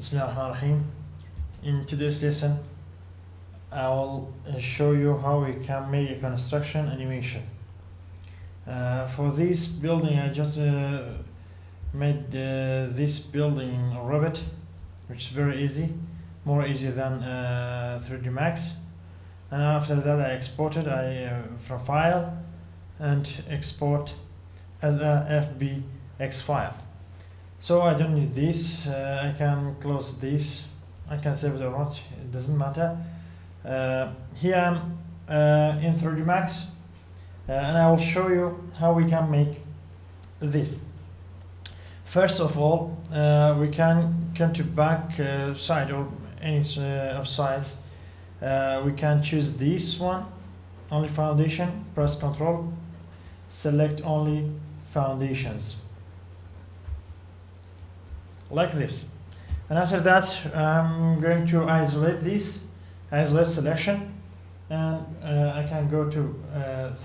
Bismillahirrahmanirrahim. In today's lesson, I will show you how we can make a construction animation. For this building, I just made this building in Revit, which is very easy, more easy than 3D Max. And after that, I exported from file and export as a FBX file. So I don't need this. I can close this. I can save it or not. It doesn't matter. Here I'm in 3D Max, and I will show you how we can make this. First of all, we can come to back side or any of sides. We can choose this one, only foundation. Press Ctrl, select only foundations, like this. And after that, I'm going to isolate this, isolate selection, and I can go to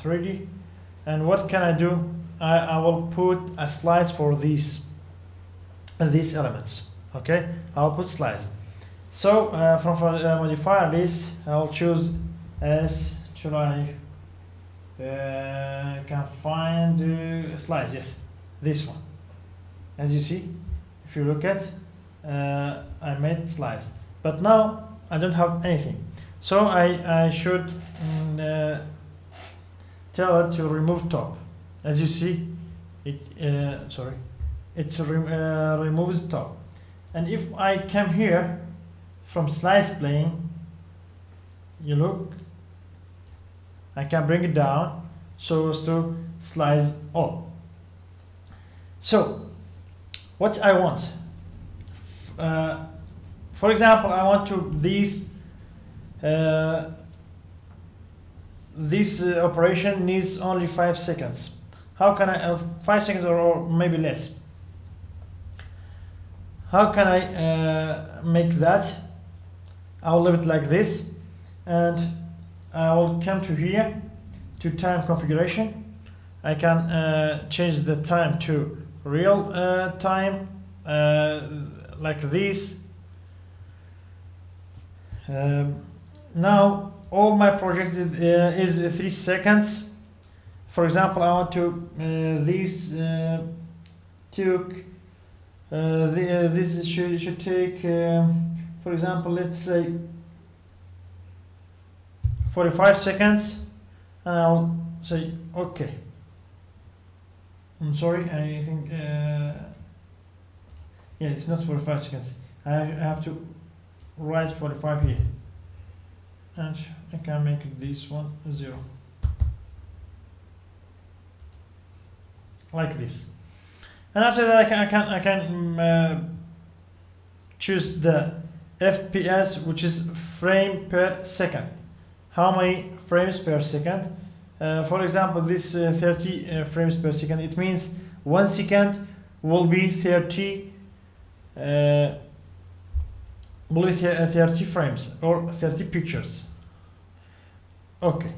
3D. And what can I do? I will put a slice for these elements. Okay, I'll put slice. So from modifier list, I'll choose as should I can find slice. Yes, this one. As you see, if you look at, I made slice, but now I don't have anything. So I should tell it to remove top. As you see, it removes top. And if I come here from slice plane, you look, I can bring it down so as to slice all. So what I want, for example, I want to this operation needs only 5 seconds. How can I 5 seconds or maybe less? How can I make that? I'll leave it like this, and I will come to here to time configuration. I can change the time to real time, like this. Now all my project is 3 seconds. For example, I want to this should take for example, let's say 45 seconds, and I'll say okay. I'm sorry, I think yeah, it's not 45 seconds. I have to write 45 here, and I can make this one 0, like this. And after that, I can choose the FPS, which is frame per second. How many frames per second? For example, this 30 frames per second. It means 1 second will be 30 frames or 30 pictures. Okay.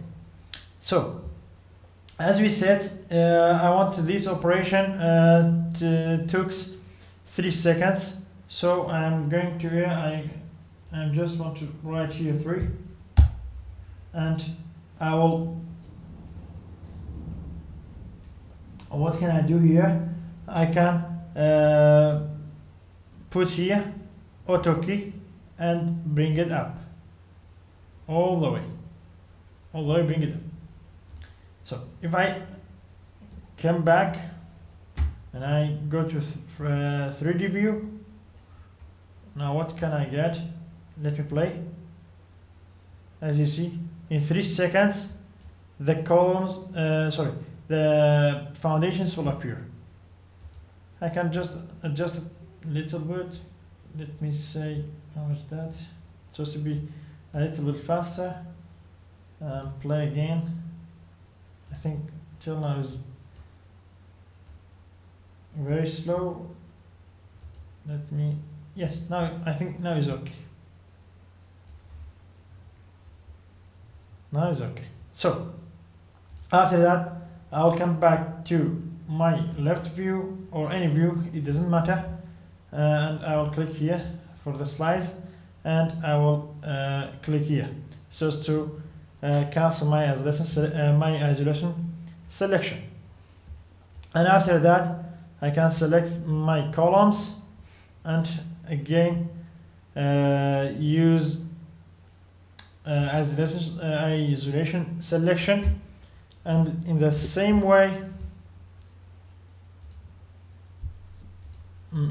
So as we said, I want this operation took 3 seconds. So I'm going to here. I just want to write here 3, and I will. What can I do here? I can put here Autokey and bring it up all the way, bring it up. So if I come back and I go to 3D view, now what can I get? Let me play. As you see, in 3 seconds, the columns, the foundations will appear. I can just adjust it a little bit. Let me say, how is that? It's supposed to be a little bit faster. Play again. I think till now is very slow. Let me, yes, now I think now is okay. Now is okay. So after that, I'll come back to my left view or any view, it doesn't matter, and I'll click here for the slice, and I will click here so as to cancel my isolation selection. And after that I can select my columns and again use isolation selection, and in the same way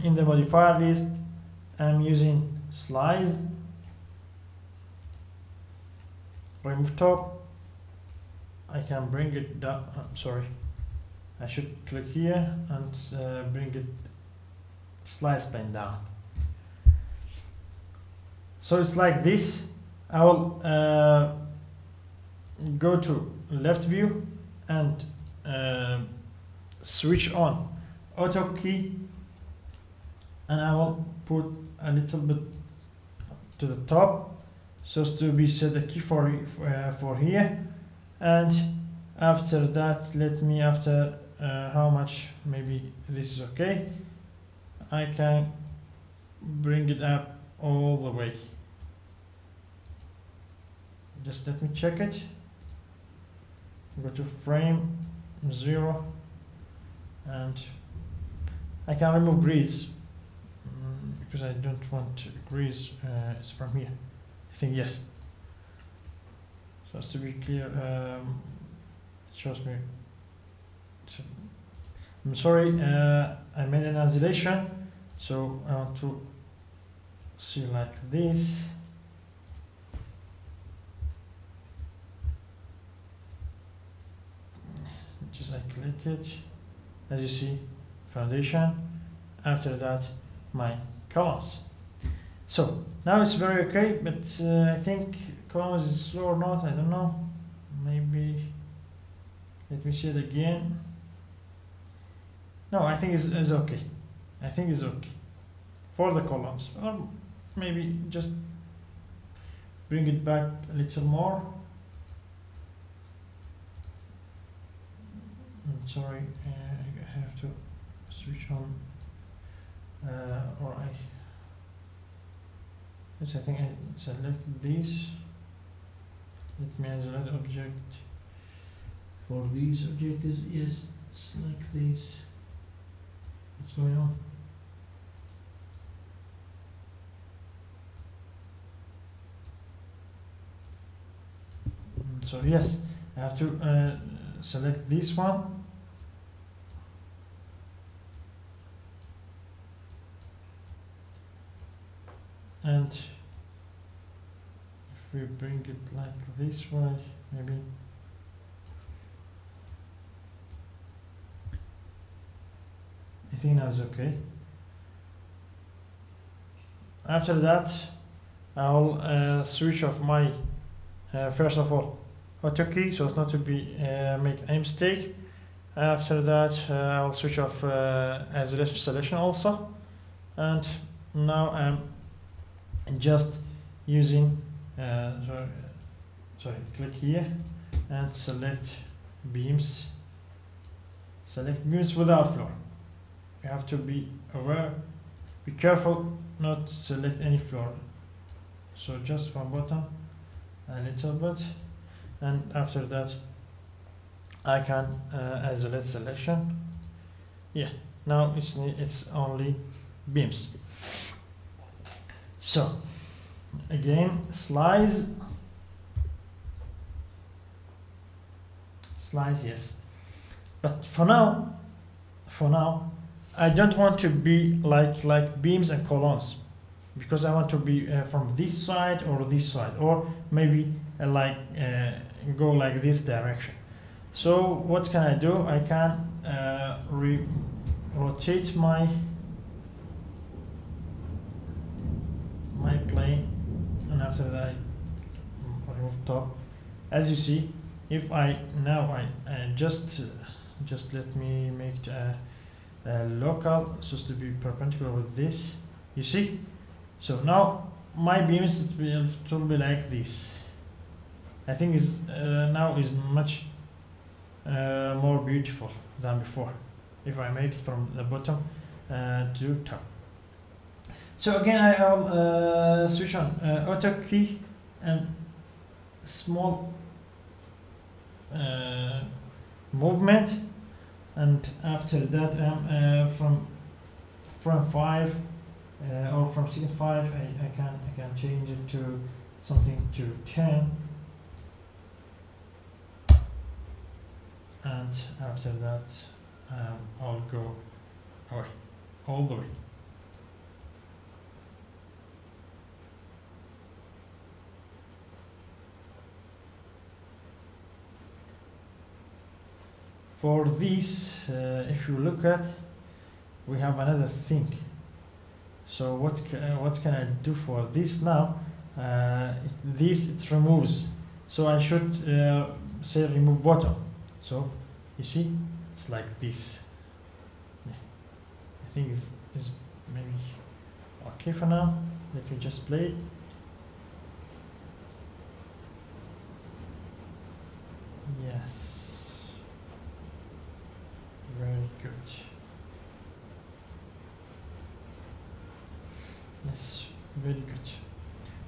in the modifier list I'm using slice, remove top. I can bring it down. Sorry, I should click here and bring it slice pane down. So it's like this. I will go to left view and switch on Autokey, and I will put a little bit to the top so as to be set a key for here. And after that, let me, after how much, maybe this is okay, I can bring it up all the way. Just let me check it. Go to frame 0 and I can remove grease because I don't want grease. It's from here, I think. Yes, so as to be clear, it shows me. I'm sorry, I made an isolation, so I want to see like this. Just I click it, as you see, foundation. After that, my columns. So now it's very okay, but I think columns is slow or not, I don't know. Maybe let me see it again. No, I think it's okay. I think it's okay for the columns, or maybe just bring it back a little more. I'm sorry, I have to switch on, yes, I think I selected this. Let me isolate object for these objectives. Yes, select this. What's going on? So yes, I have to select this one. And if we bring it like this way, maybe. I think now it's okay. After that, I'll switch off my, first of all, Autokey, so as not to be make any mistake. After that, I'll switch off isolation selection also, and now I'm just using click here and select beams. Select beams without floor. You have to be aware, be careful not to select any floor. So just from bottom a little bit, and after that I can isolate selection. Yeah, now it's only beams. So again, slice, yes, but for now I don't want to be like beams and columns, because I want to be from this side or this side, or maybe go like this direction. So what can I do? I can rotate my plane, and after that I remove top. As you see, if I just let me make local so as to be perpendicular with this. You see? So now my beams will be like this. I think is now is much more beautiful than before if I make it from the bottom to top. So again, I will switch on Autokey and small movement, and after that from 5 or from second 5 I can change it to something to 10, and after that I'll go away all the way. For this, if you look at, we have another thing. So what can I do for this now? It removes. So I should say remove bottom. So you see, it's like this. Yeah. I think it's maybe okay for now. Let me just play. Yes. Very good. Yes, very good.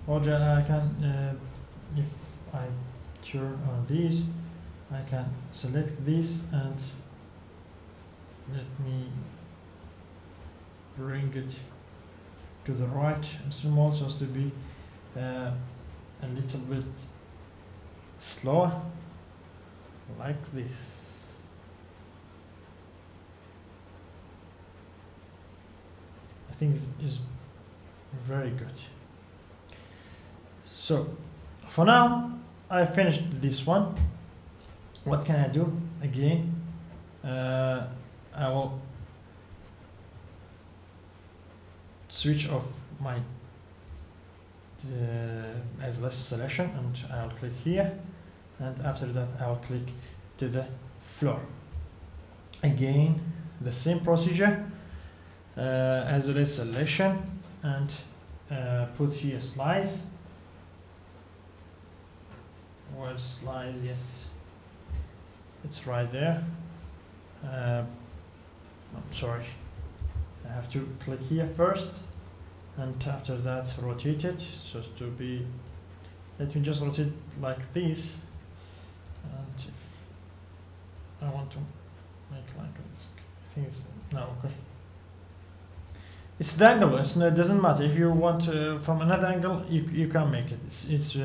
Or I can, if I turn on these, I can select this and let me bring it to the right small, so as to be a little bit slower, like this. I think is very good. So for now I finished this one. What can I do again? I will switch off my isolation selection, and I'll click here, and after that I'll click to the floor. Again, the same procedure. Isolate selection and put here slice. Where's slice? Yes, it's right there. I'm sorry, I have to click here first, and after that rotate it so to be, let me just rotate it like this, and if I want to make like this, I think it's now okay. It's the angle, it doesn't matter. If you want from another angle, you can make it. It's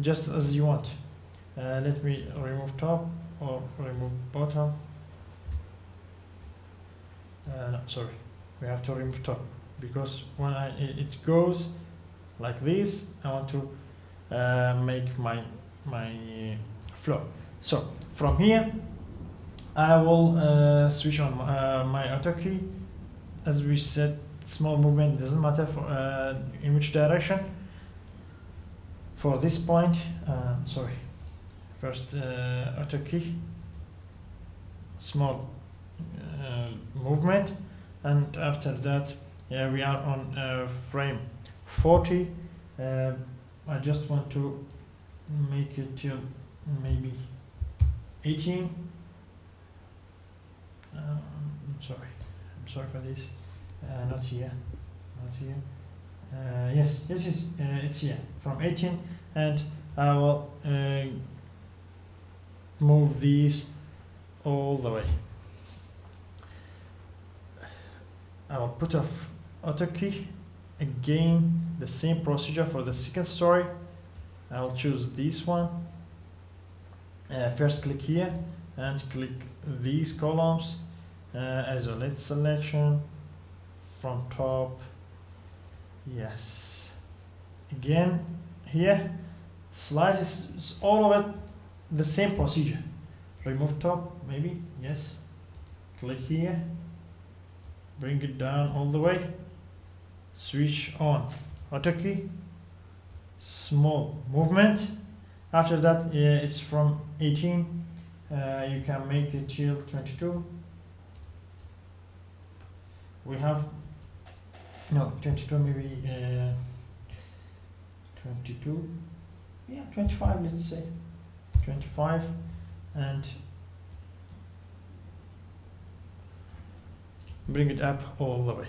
just as you want. Let me remove top or remove bottom. No, sorry, we have to remove top, because when it goes like this, I want to make my floor. So from here, I will switch on my Autokey. As we said, small movement doesn't matter for in which direction. For this point, sorry, first Autokey, small movement, and after that, yeah, we are on frame 40. I just want to make it till maybe 18. I'm sorry for this. Not here, not here. Yes, it's here from 18, and I will move these all the way. I will put off Autokey. Again, the same procedure for the second story. I will choose this one. First click here and click these columns. Isolate selection from top. Yes. Again, here, slice is all of it the same procedure. Remove top, maybe, yes. Click here, bring it down all the way, switch on Autokey, small movement. After that, it's from 18, you can make it till 22. We have, no, 22, maybe 22, yeah, 25, let's say 25, and bring it up all the way.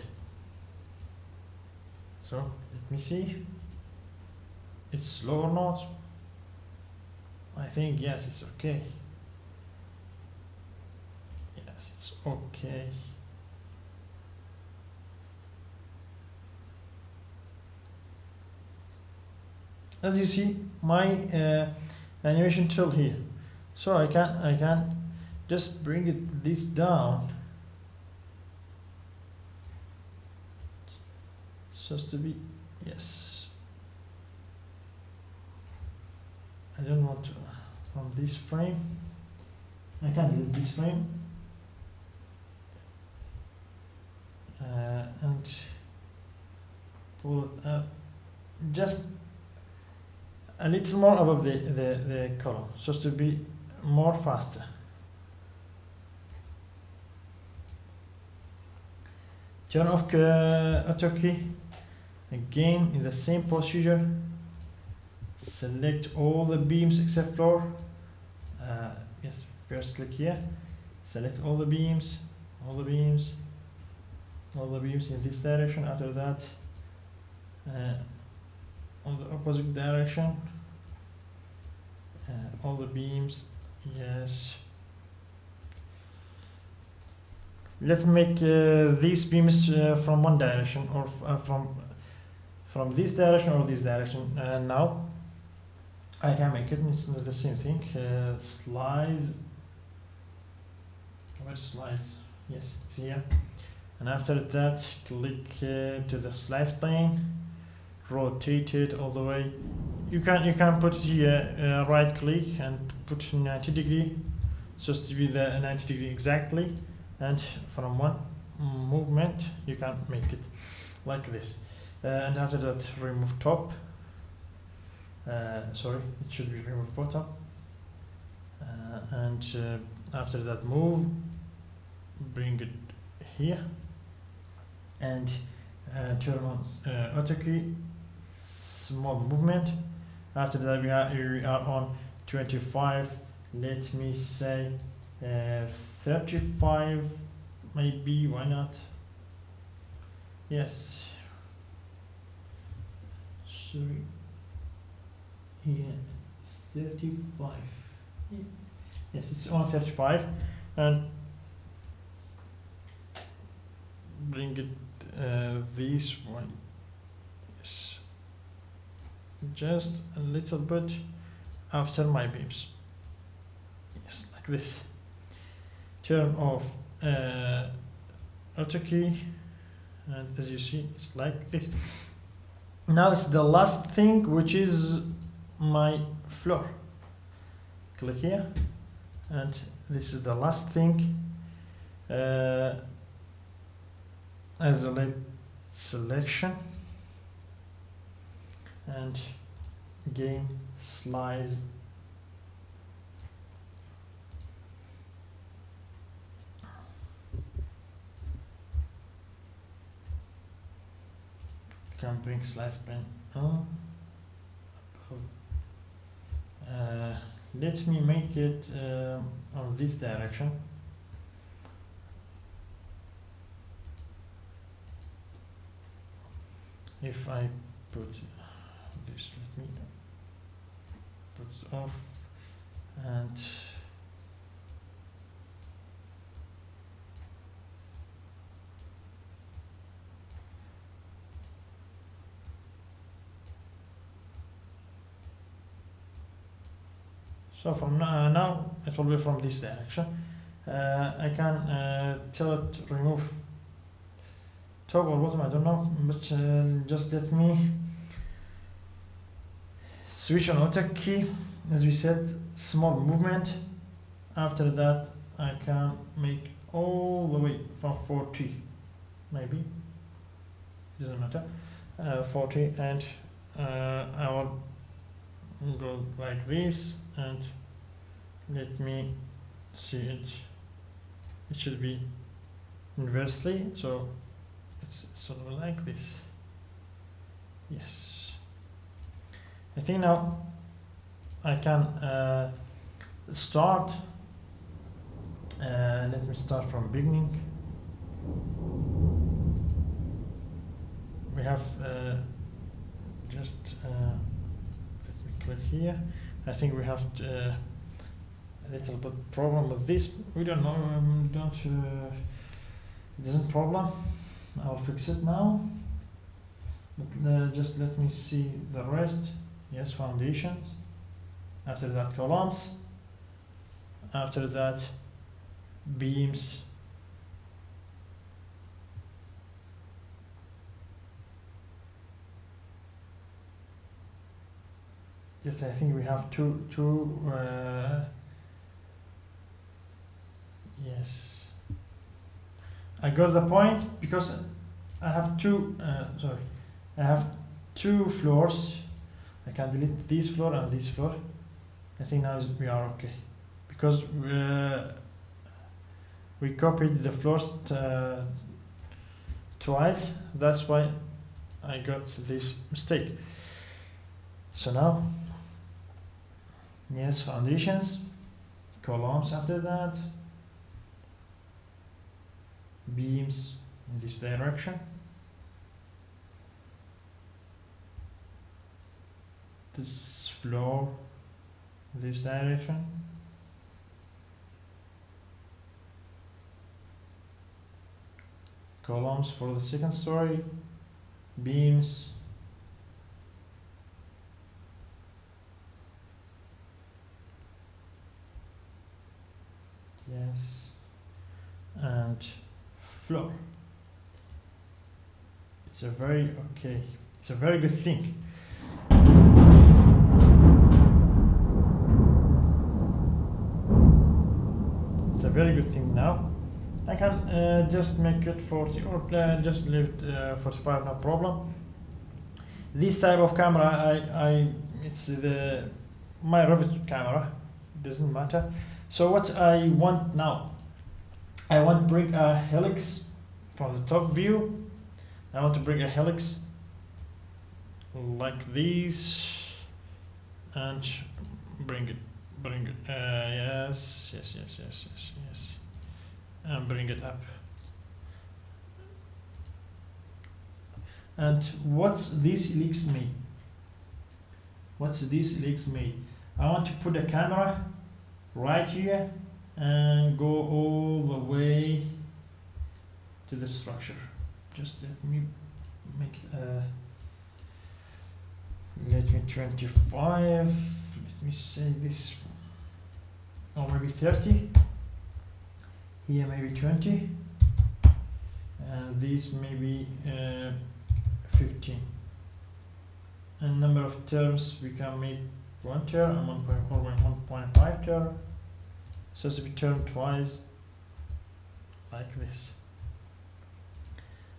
So let me see, it's slow or not. I think yes, it's okay. Yes, it's okay. As you see, my animation tool here, so I can just bring this down, just to be, yes, I don't want to from this frame, I can delete this frame, and pull it up just a little more above the column, just to be more faster. Turn off Autokey. Again, in the same procedure, select all the beams except floor. Yes, first click here, select all the beams, all the beams in this direction. After that, on the opposite direction, all the beams, yes. Let's make these beams from one direction, or from this direction or this direction. Now I can make it, it's the same thing. Slice, where's slice? Yes, it's here. And after that, click to the slice plane, rotate it all the way. You can put here right click and put 90 degree, just to be the 90 degree exactly. And from one movement you can make it like this. And after that, remove top. Sorry, it should be remove bottom. And after that, move, bring it here, and turn on Autokey, small movement. After that, we are on 25. Let me say 35, maybe, why not? Yes, sorry, here 35, yes, it's on 35, and bring it this way, yes, just a little bit after my beams, yes, like this. Turn off Autokey, and as you see, it's like this. Now it's the last thing, which is my floor. Click here, and this is the last thing. Isolate selection, and again slice. Can bring slice pen on. Let me make it on this direction. If I put this, let me put it off, and so from now it will be from this direction. I can tell it remove top or bottom, I don't know, but just let me switch on Autokey. As we said, small movement. After that, I can make all the way from 40, maybe, doesn't matter, 40, and I will go like this, and let me see it. It should be inversely, so it's sort of like this. Yes, I think now I can start. Let me start from beginning. we have just let me click here. I think we have a little bit problem with this. We don't know. It isn't problem. I'll fix it now. But just let me see the rest. Yes, foundations. After that, columns. After that, beams. Yes, I think we have two. Yes, I got the point because I have two. Sorry, I have two floors. I can delete this floor and this floor. I think now we are okay because we copied the floors twice. That's why I got this mistake. So now, yes, foundations, columns after that, beams in this direction, this floor in this direction, columns for the second story, beams, yes, and floor. It's a very okay. It's a very good thing. It's a very good thing now. I can just make it 40 or just leave it 45, no problem. This type of camera, it's my Revit camera. Doesn't matter. So what I want now, I want to bring a helix from the top view. I want to bring a helix like this and bring it, yes, and bring it up. And what's this helix made? What's this helix made? I want to put a camera right here and go all the way to the structure. Just let me make it let me 25, let me say this, or maybe 30, here maybe 20, and this maybe 15. And number of terms we can make 1 term and 1.5 term, so it's to be turned twice like this.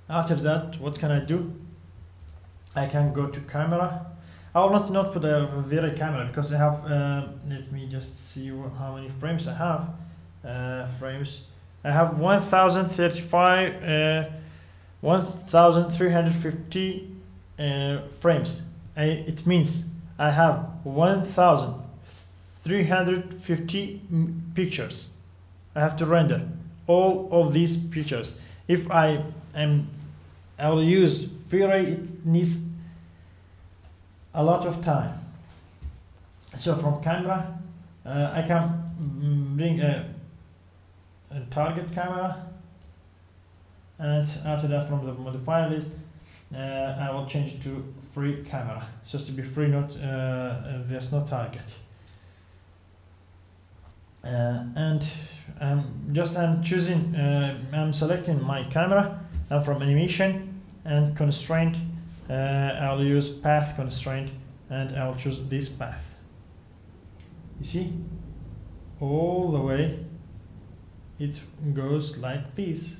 After that, what can I do? I can go to camera. I will not put a very camera because I have let me just see how many frames I have. Frames I have 1035 1350 frames. It means I have 1350 pictures. I have to render all of these pictures. If I will use V-Ray, it needs a lot of time. So from camera, I can bring a target camera, and after that from the modifier list, I will change it to free camera. So to be free, not there's no target. And I'm choosing, I'm selecting my camera, and from animation and constraint, I'll use path constraint, and I'll choose this path. You see, all the way it goes like this.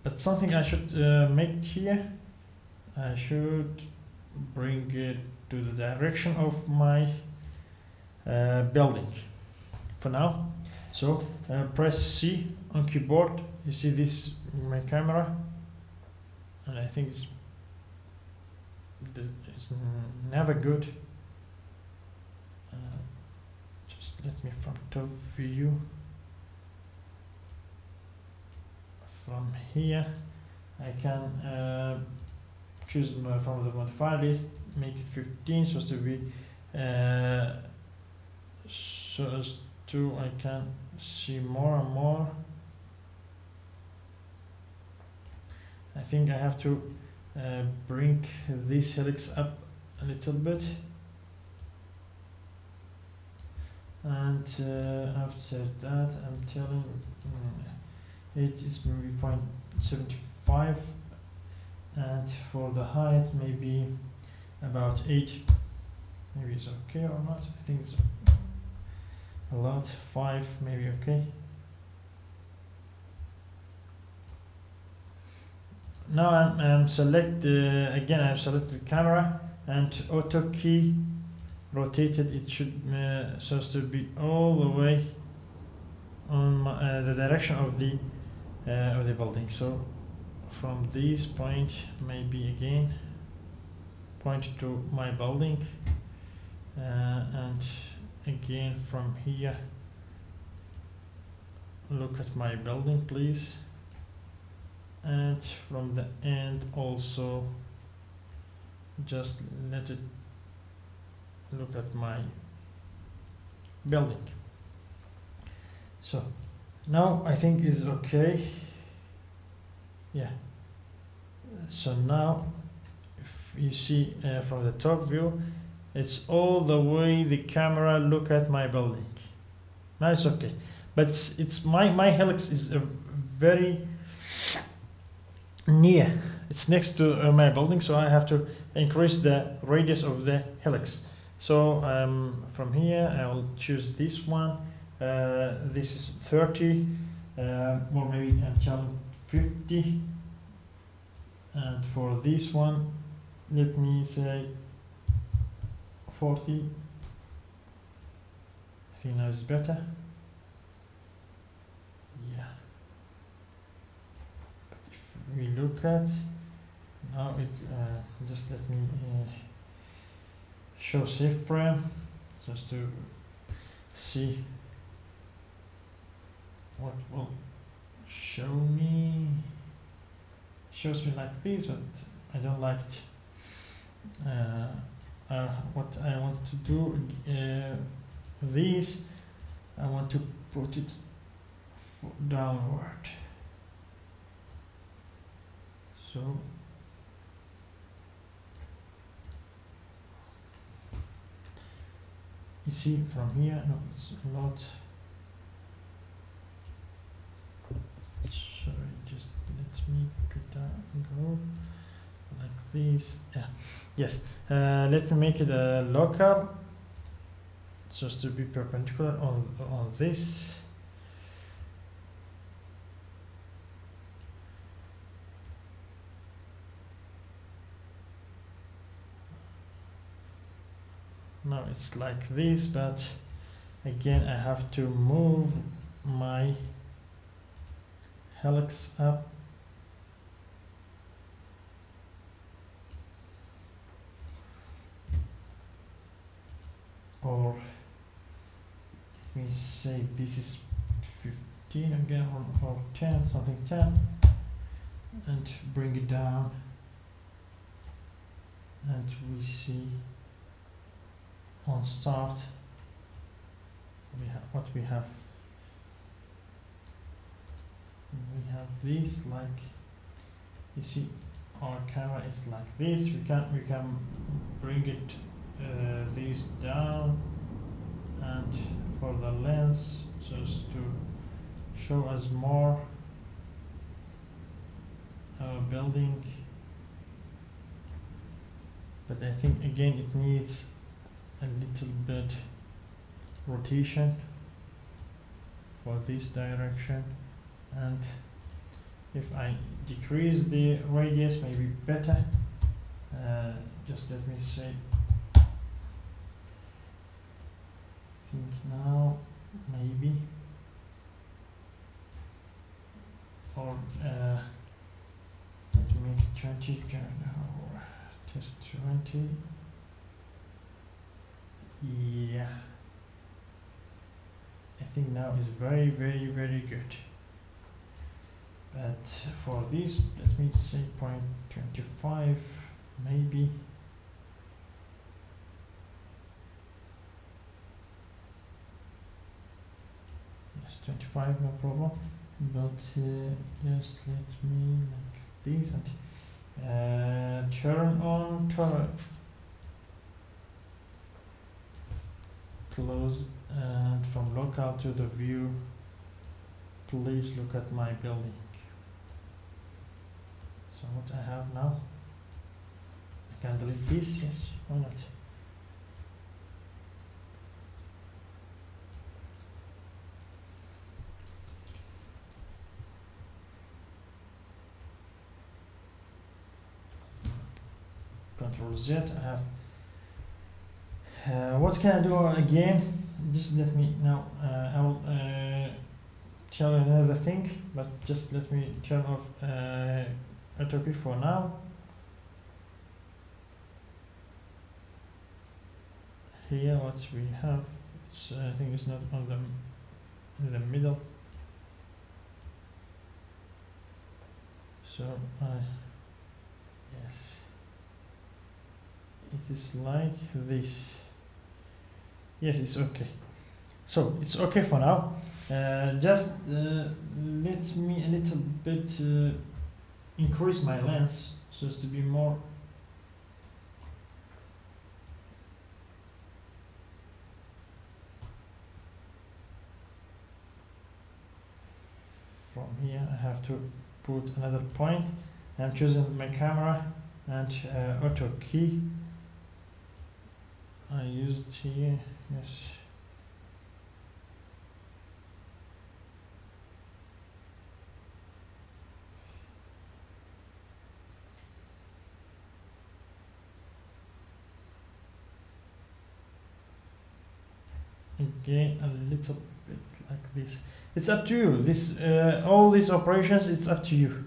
But something I should make here, I should bring it to the direction of my building for now. So press C on keyboard. You see this my camera, and I think it's never good. Just let me from top view. from here I can choose from the modifier list, make it 15 so as to be so as to I can see more and more. I think I have to bring this helix up a little bit, and after that I'm telling it is maybe 0.75, and for the height maybe about 8. Maybe it's okay or not. I think it's a lot. 5 maybe okay. Now I'm select again. I've selected the camera and auto key rotated. It should so as to be all the way on my, the direction of the building. So from this point, maybe again point to my building, and again from here look at my building please, and from the end also just let it look at my building. So now I think is okay. Yeah, so now if you see from the top view, it's all the way the camera look at my building. Now it's okay, but it's my helix is very near. It's next to my building, so I have to increase the radius of the helix. So from here I will choose this one. This is 30, or maybe until 50, and for this one let me say 40. I think now it's better. Yeah, but if we look at now it just let me show safe frame just to see what will show me. Shows me like this, but I don't like it. What I want to do, this I want to put it downward. So you see from here, no, it's not. Sorry, just let me go like this. Yeah, yes. Let me make it a local, just to be perpendicular on this. Now it's like this, but again I have to move my helix up. Or let me say this is 15 again, or 10, something 10, and bring it down, and we see on start we have what we have. We have this, like you see our camera is like this. We can bring it these down, and for the lens just to show us more building, but I think again it needs a little bit rotation for this direction, and if I decrease the radius maybe better. Just let me say, think now maybe, or let's make it 20, just 20. Yeah, I think now is very good. but for this, let me say 0.25 maybe. Yes, 25, no problem. But just let me like this and turn on close, and from local to the view, please look at my building. So what I have now, I can delete this, yes, why not? Control Z, I have, what can I do again? Just let me, now I will tell you another thing, but just let me turn off Autokey for now. Here what we have, it's, I think it's not on the in the middle, so yes, it is like this. Yes, it's okay. So it's okay for now. Just let me a little bit increase my lens so as to be more. From here I have to put another point. I'm choosing my camera and Autokey. I used here, yes. Again, a little bit like this. It's up to you. This all these operations, it's up to you.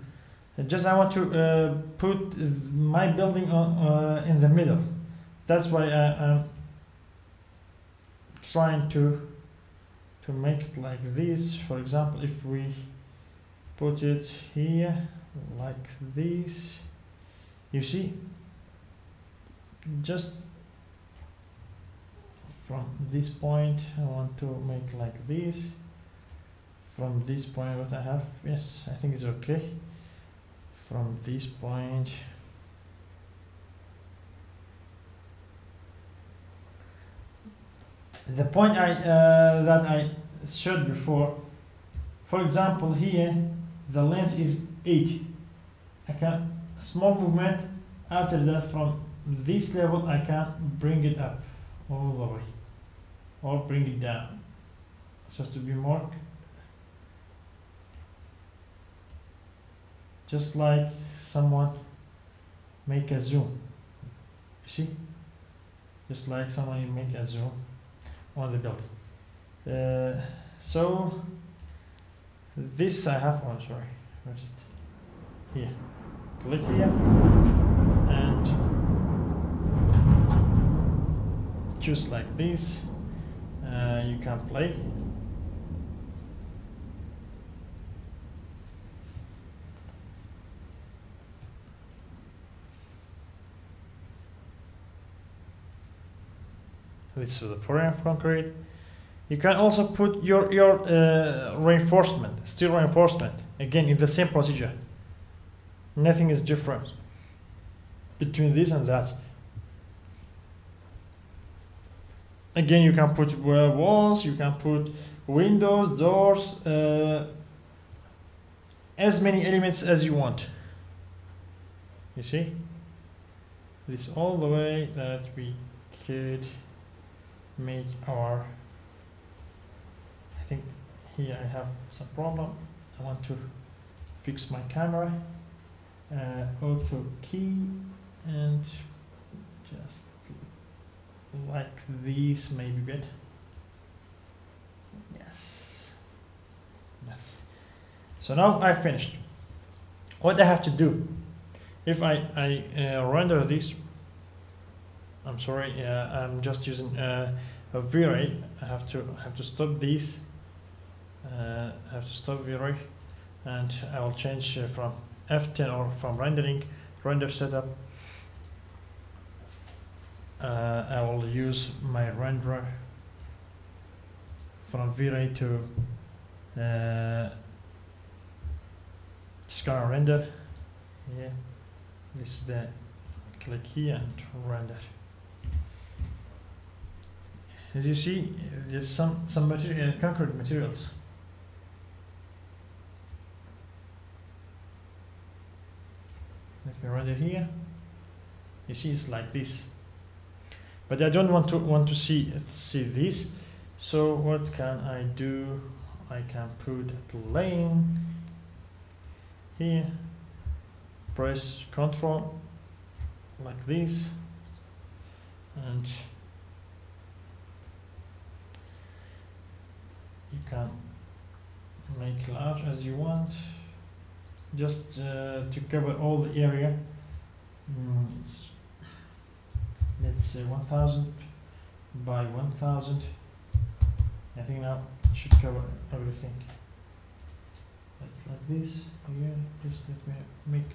Just I want to put my building on in the middle. That's why I'm trying to make it like this. For example, if we put it here like this, you see, just from this point I want to make like this. From this point what I have, yes, I think it's okay. From this point the point that I showed before, for example here the length is 80. I can small movement, after that from this level I can bring it up all the way or bring it down so to be more, just like someone make a zoom, you see, just like someone make a zoom on the building. So this I have, oh sorry, where's it? Here, click here and just like this, you can play. This is the pouring of concrete. You can also put your reinforcement, steel reinforcement, again in the same procedure. Nothing is different between this and that. Again, you can put walls, you can put windows, doors, as many elements as you want. You see? This all the way that we could make our, I think here I have some problem. I want to fix my camera, Autokey, and just like this, maybe better. Yes. Yes. So now I finished. What I have to do, if I render this, I'm sorry, I'm just using a V-Ray. I have to stop this. I have to stop V-Ray. and I will change from F10 or from render setup. I will use my renderer from V-Ray to scan render. Yeah, this is the click here and render. As you see, there's some material, concrete materials. Let me render here. You see, it's like this. But I don't want to see this. So what can I do? I can put a plane here. Press Ctrl like this, and you can make large as you want, just to cover all the area. Let's say 1000 by 1000. I think now it should cover everything. It's like this here. Just let me make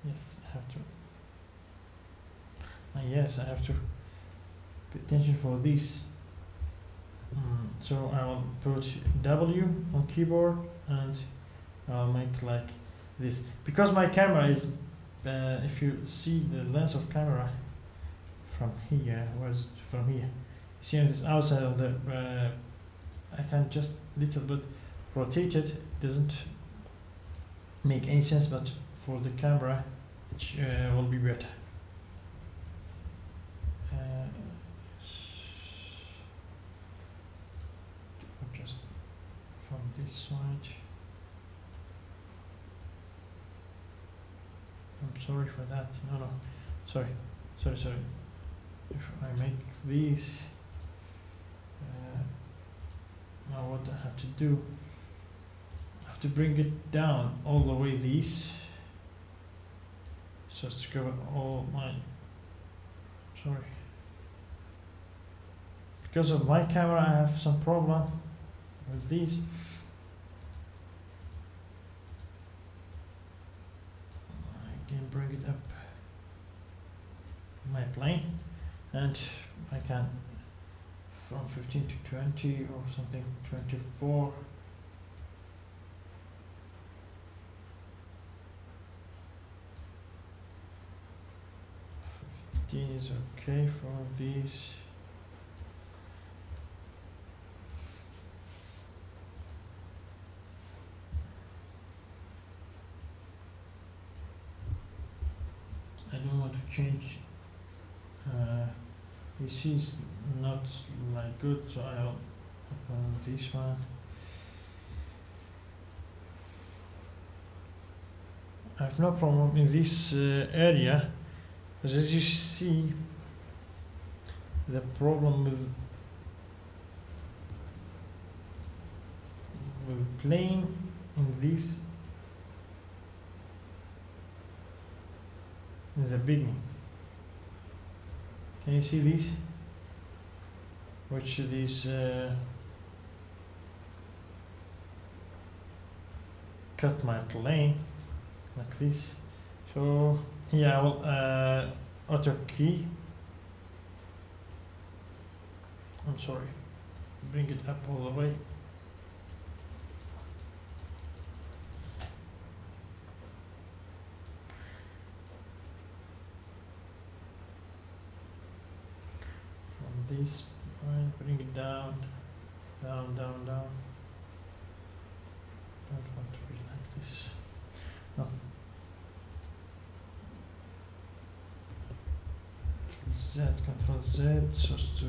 yes, I have to. Yes, I have to pay attention for this. So I will put W on keyboard and I'll make like this, because my camera is if you see the lens of camera from here, where is it from here? You see on this outside of the I can just little bit rotate it. Doesn't make any sense, but for the camera it will be better. Just from this side. I'm sorry for that. No, sorry. If I make these, now what I have to do, I have to bring it down all the way these, so to cover all my, sorry. Because of my camera I have some problem with these. I can bring it up my plane, and I can from 15 to 20 or something, 24. Is okay for these. I don't want to change. You see, it's not like good, so I'll open this one. I have no problem in this area. As you see, the problem with plane in this in the beginning. Can you see this? Which these cut my plane like this. So yeah, I will Autokey. I'm sorry. Bring it up all the way. From this point, bring it down, down, down, down. Don't want to be like this. No. Control Z, just to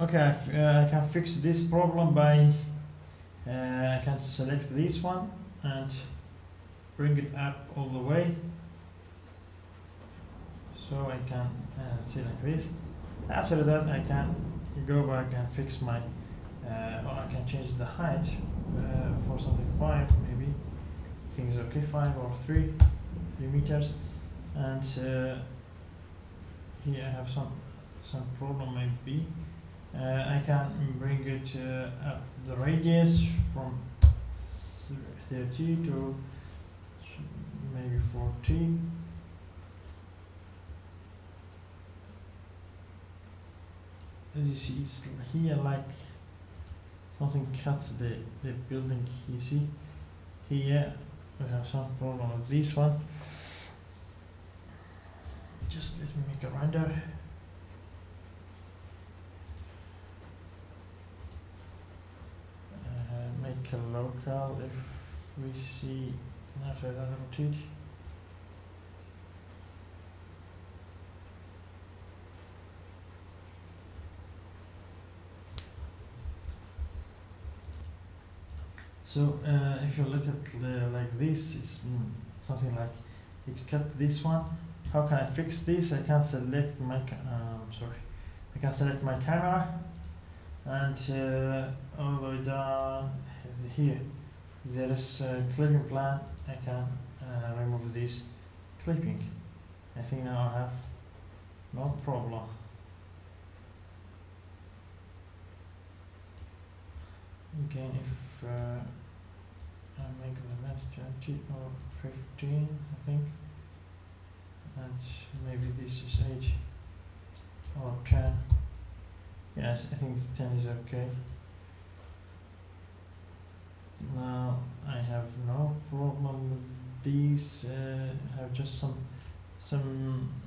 okay, I can fix this problem by I can select this one and bring it up all the way, so I can see like this. After that I can go back and fix my or I can change the height for something 5 maybe. Things okay, 5 or 3 meters, and here I have some problem maybe. I can bring it up the radius from 30 to maybe 40. As you see, it's here like something cuts the building. You see here we have some problem with this one. Just let me make a render. Make a local if we see after that rotate. So if you look at like this, it's something like it cut this one. How can I fix this? I can select my I can select my camera, and all the way down here there is a clipping plan. I can remove this clipping. I think now I have no problem. Again, if I make the last 20 or 15, I think, and maybe this is 8 or 10. Yes, I think 10 is okay. Now I have no problem with these. I have just some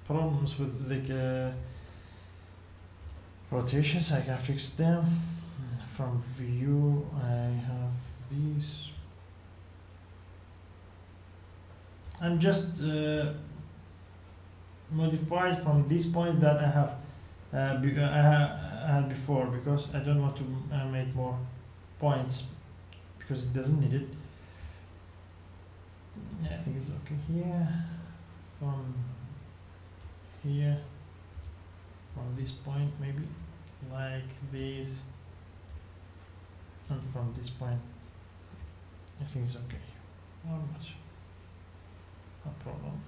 problems with the rotations. I can fix them. From view, I have these. I'm just modified from this point that I have I had before, because I don't want to make more points because it doesn't need it. Yeah, I think it's okay here. From here, from this point maybe like this, and from this point I think it's okay. Not much, no problem.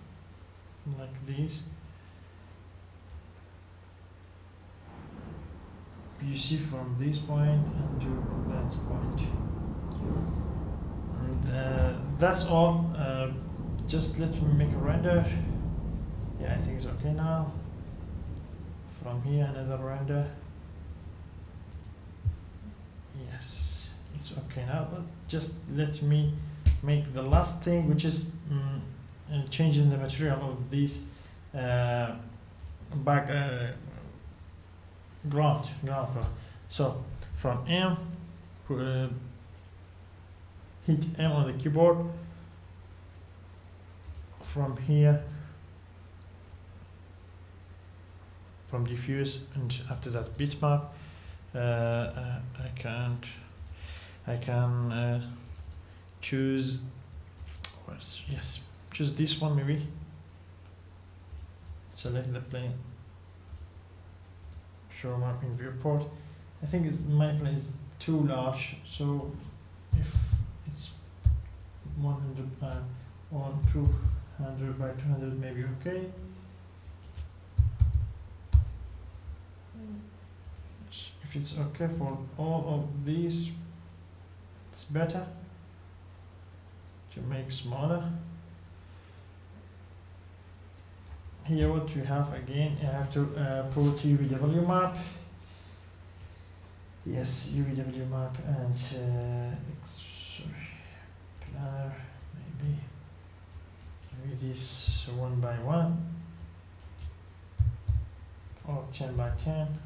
Like this. You see from this point and to that point, and that's all. Just let me make a render. Yeah, I think it's okay now. From here another render. Yes, it's okay now, but just let me make the last thing, which is changing the material of this ground floor. So from M, hit M on the keyboard. From here, from diffuse, and after that bitmap, I can choose. Choose this one maybe. Select the plane. Show map in viewport. I think my plane is too large, so if it's 100 or 200 by 200 maybe okay. If it's okay for all of these, it's better to make smaller. Here what we have again, I have to put UVW map. Yes, UVW map, and planner maybe this 1 by 1 or 10 by 10.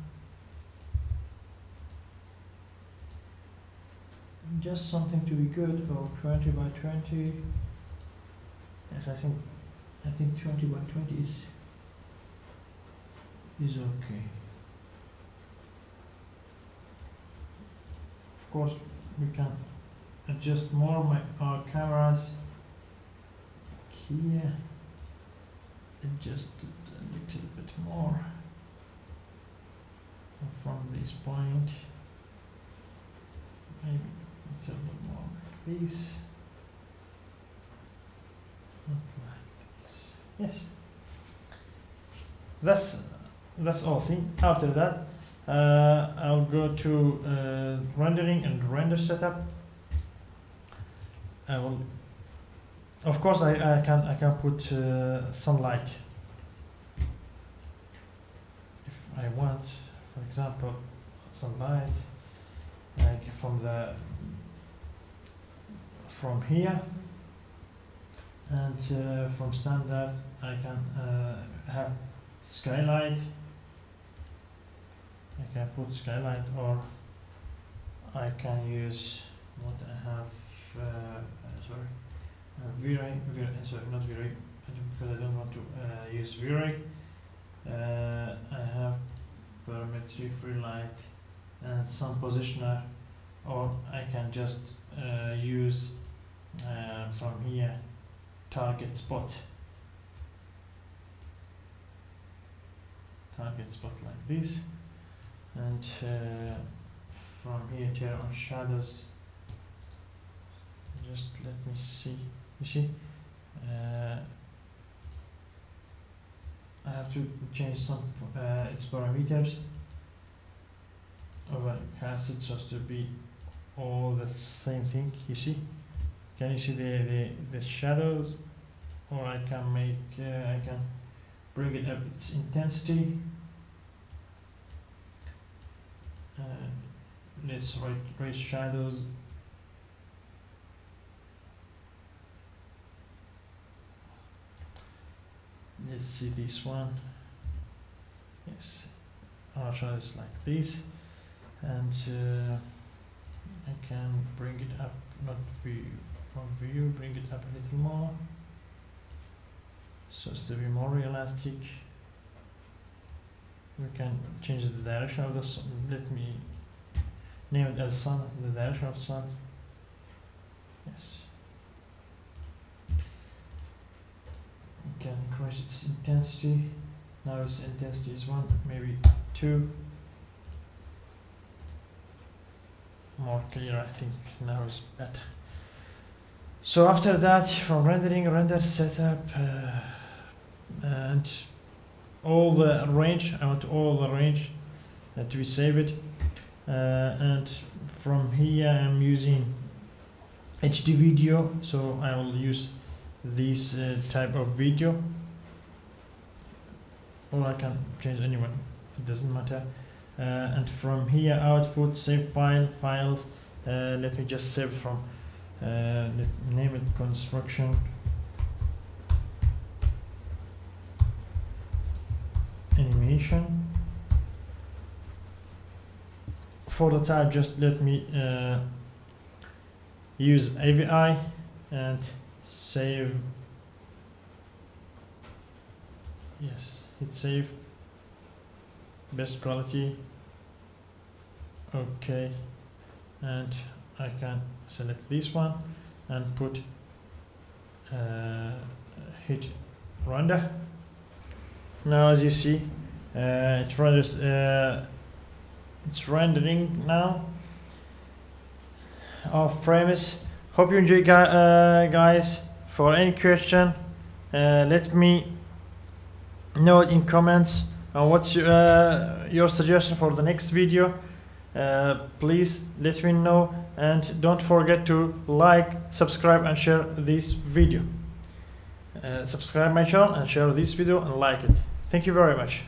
Just something to be good, or 20 by 20. Yes, I think 20 by 20 is okay. Of course, we can adjust more our cameras here. Adjust it a little bit more from this point. Maybe little bit more like this. Not like this. Yes. That's all thing. After that, I'll go to rendering and render setup. I will, of course, I can put sunlight if I want. For example, sunlight like from here, and from standard I can have skylight. I can put skylight, or I can use what I have. V-Ray. Sorry, not V-Ray, because I don't want to use V-Ray. I have parametry, free light, and some positioner, or I can just use from here target spot. Target spot like this, and from here turn on shadows. Just let me see. You see, I have to change some its parameters over cast it just to be all the same thing. You see? Can you see the shadows? Or I can make I can bring it up its intensity. Let's raise shadows. Let's see this one. Yes, our shadows like this, and I can bring it up, not view, from view, bring it up a little more, so as to be more realistic. We can change the direction of the sun. Let me name it as sun, the direction of the sun. Yes. We can increase its intensity. Now its intensity is 1, maybe 2. More clear, I think now is better. So after that, from rendering, render setup, and all the range, I want all the range to be saved, and from here I'm using HD video, so I will use this type of video, or I can change anyone, it doesn't matter. And from here output, save files, let me just save from name it construction animation. For the type, just let me use AVI and save. Yes, hit save. Best quality. Okay, and I can select this one and put hit render. Now as you see, it renders, it's rendering now our frames. Hope you enjoy, guys. For any question, let me know in comments. What's your suggestion for the next video? Please let me know, and don't forget to like, subscribe and share this video. Subscribe my channel and share this video and like it. Thank you very much.